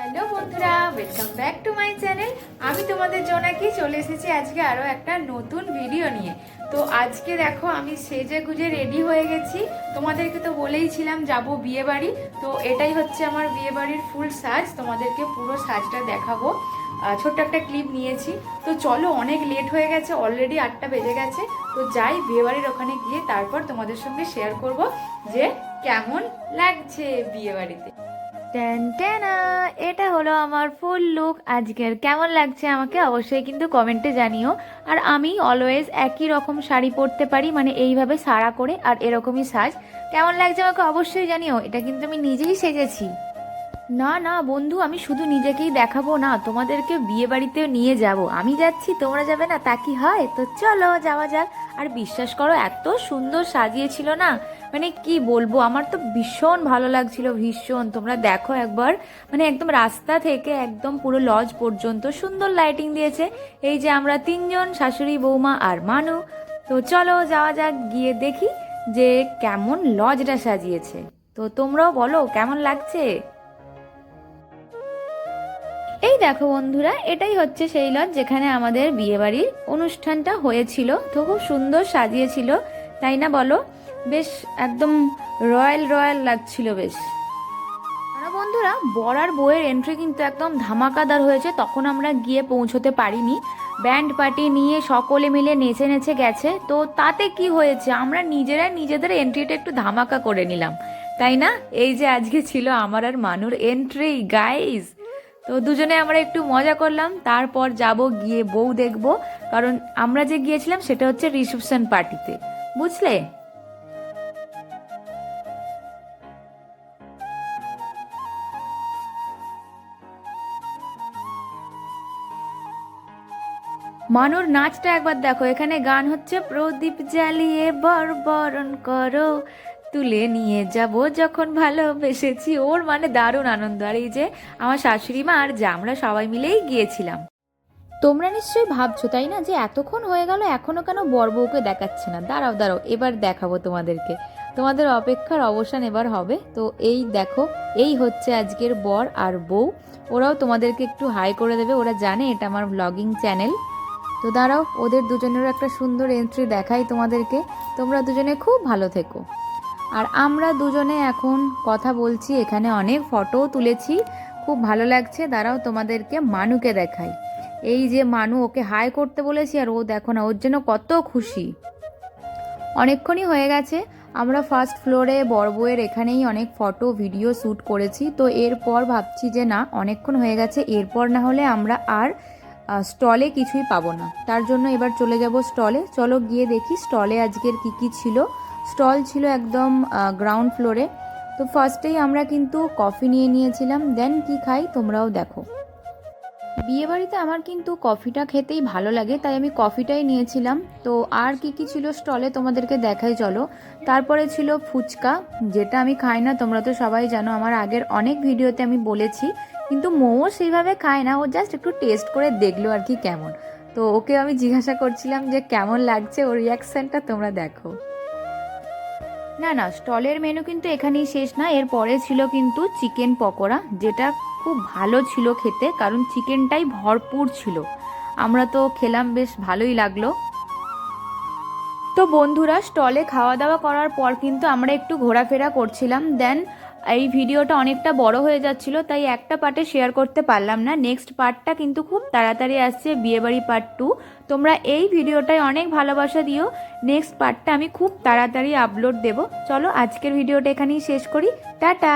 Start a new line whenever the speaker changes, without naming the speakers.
Hello বন্ধুরা, welcome back to my channel. আমি তোমাদের জোনাকি চলে এসেছি আজকে আরও একটা নতুন ভিডিও নিয়ে। তো আজকে দেখো আমি সেজে গুজে রেডি হয়ে গেছি। তোমাদেরকে তো বলেইছিলাম যাব বিয়ে বাড়ি, তো এটাই হচ্ছে আমার বিয়ে বাড়ির ফুল সাজ। তোমাদেরকে পুরো সাজটা দেখাবো। ছোট্ট একটা ক্লিপ নিয়েছি। তো চলো, অনেক লেট হয়ে গেছে, অলরেডি 8টা বেজে গেছে। তো যাই বিয়ে বাড়ির ওখানে গিয়ে তারপর তোমাদের সঙ্গে শেয়ার করব যে কেমন লাগছে বিয়ে বাড়িতে। এটা হলো আমার ফুল লুক আজকের। কেমন লাগছে আমাকে অবশ্যই কিন্তু কমেন্টে জানিও। আর আমি অলওয়েজ একই রকম শাড়ি পরতে পারি, মানে এইভাবে সারা করে, আর এরকমই সাজ। কেমন লাগছে আমাকে অবশ্যই জানিও। এটা কিন্তু আমি নিজেই সেজেছি। না না বন্ধু, আমি শুধু নিজেকেই দেখাবো না, তোমাদেরকে বিয়ে বাড়িতেও নিয়ে যাব। আমি যাচ্ছি, তোমরা যাবে না তা কি হয়? তো চলো যাওয়া যাক। আর বিশ্বাস করো, এত সুন্দর সাজিয়েছিল না, মানে কি বলবো, আমার তো ভীষণ ভালো লাগছিল, ভীষণ। তোমরা দেখো একবার, মানে একদম রাস্তা থেকে একদম পুরো লজ পর্যন্ত সুন্দর লাইটিং দিয়েছে। এই যে আমরা তিনজন, শাশুড়ি, বৌমা আর মানু। তো চলো যাওয়া যাক, গিয়ে দেখি যে কেমন লজটা সাজিয়েছে। তো তোমরাও বলো কেমন লাগছে। এই দেখো বন্ধুরা, এটাই হচ্ছে সেই লজ যেখানে আমাদের বিয়েবাড়ির অনুষ্ঠানটা হয়েছিল। তো খুব সুন্দর সাজিয়েছিল, তাই না বলো? বেশ একদম রয়্যাল রয়্যাল লাগছিল বেশ। আর বন্ধুরা, বর আর বউয়ের এন্ট্রি কিন্তু একদম ধামাকাদার হয়েছে। তখন আমরা গিয়ে পৌঁছতে পারিনি। ব্যান্ড পার্টি নিয়ে সকলে মিলে নেচে নেচে গেছে। তো তাতে কি হয়েছে, আমরা নিজেরাই নিজেদের এন্ট্রিটা একটু ধামাকা করে নিলাম, তাই না? এই যে আজকে ছিল আমার আর মানুর এন্ট্রি গাইস। তো দুজনে আমরা একটু মজা করলাম, তারপর যাব গিয়ে বউ দেখব। কারণ আমরা যে গিয়েছিলাম সেটা হচ্ছে রিসেপশন পার্টিতে, বুঝলে? মানুর নাচটা একবার দেখো। এখানে গান হচ্ছে প্রদীপ জ্বালিয়ে বর বরণ করো, তুলে নিয়ে যাব যখন ভালোবেসেছি। ওর মানে দারুণ আনন্দ। আর এই যে আমার শাশুড়ি মা আর যা, আমরা সবাই মিলেই গিয়েছিলাম। তোমরা নিশ্চয়ই ভাবছো, তাই না, যে এতক্ষণ হয়ে গেল এখনো কেন বর বউকে দেখাচ্ছে না? দাঁড়াও দাঁড়াও, এবার দেখাবো তোমাদেরকে। তোমাদের অপেক্ষার অবসান এবার হবে। তো এই দেখো, এই হচ্ছে আজকের বর আর বউ। ওরাও তোমাদেরকে একটু হাই করে দেবে, ওরা জানে এটা আমার ব্লগিং চ্যানেল। তো দাঁড়াও, ওদের দুজনেরও একটা সুন্দর এন্ট্রি দেখাই তোমাদেরকে। তোমরা দুজনে খুব ভালো থেকো। আর আমরা দুজনে এখন কথা বলছি, এখানে অনেক ফটোও তুলেছি, খুব ভালো লাগছে। দাঁড়াও তোমাদেরকে মানুকে দেখাই। এই যে মানু, ওকে হাই করতে বলেছি আর ও দেখো না, ওর জন্য কত খুশি। অনেকক্ষণই হয়ে গেছে। আমরা ফার্স্ট ফ্লোরে বর বউয়ের এখানেই অনেক ফটো ভিডিও শ্যুট করেছি। তো এরপর ভাবছি যে না, অনেকক্ষণ হয়ে গেছে, এরপর না হলে আমরা আর স্টলে কিছুই পাবো না। তার জন্য এবার চলে যাব স্টলে। চলো গিয়ে দেখি স্টলে আজকের কি কি ছিল। স্টল ছিল একদম গ্রাউন্ড ফ্লোরে। তো ফার্স্টেই আমরা কিন্তু কফি নিয়ে নিয়েছিলাম। দেন কি খাই তোমরাও দেখো। বিয়েবাড়িতে আমার কিন্তু কফিটা খেতেই ভালো লাগে, তাই আমি কফিটাই নিয়েছিলাম। তো আর কি কি ছিল স্টলে তোমাদেরকে দেখাই চলো। তারপরে ছিল ফুচকা, যেটা আমি খাই না, তোমরা তো সবাই জানো, আমার আগের অনেক ভিডিওতে আমি বলেছি। কিন্তু মোমো সেইভাবে খায় না, ও জাস্ট একটু টেস্ট করে দেখলো আর কি কেমন। তো ওকে আমি জিজ্ঞাসা করছিলাম যে কেমন লাগছে, ওর রিয়াকশনটা তোমরা দেখো। না না, স্টলের মেনু কিন্তু এখানেই শেষ না। এরপরে ছিল কিন্তু চিকেন পকোড়া, যেটা খুব ভালো ছিল খেতে, কারণ চিকেনটাই ভরপুর ছিল। আমরা তো খেলাম, বেশ ভালোই লাগলো। তো বন্ধুরা, স্টলে খাওয়া দাওয়া করার পর কিন্তু আমরা একটু ঘোরাফেরা করছিলাম। দেন এই ভিডিওটা অনেকটা বড় হয়ে যাচ্ছিল, তাই একটা পার্টে শেয়ার করতে পারলাম না। নেক্সট পার্টটা কিন্তু খুব তাড়াতাড়ি আসছে, বিয়েবাড়ি পার্ট 2। তোমরা এই ভিডিওটায় অনেক ভালোবাসা দিও। নেক্সট পার্টটা আমি খুব তাড়াতাড়ি আপলোড দেব। চলো আজকের ভিডিওটা এখানেই শেষ করি। টাটা।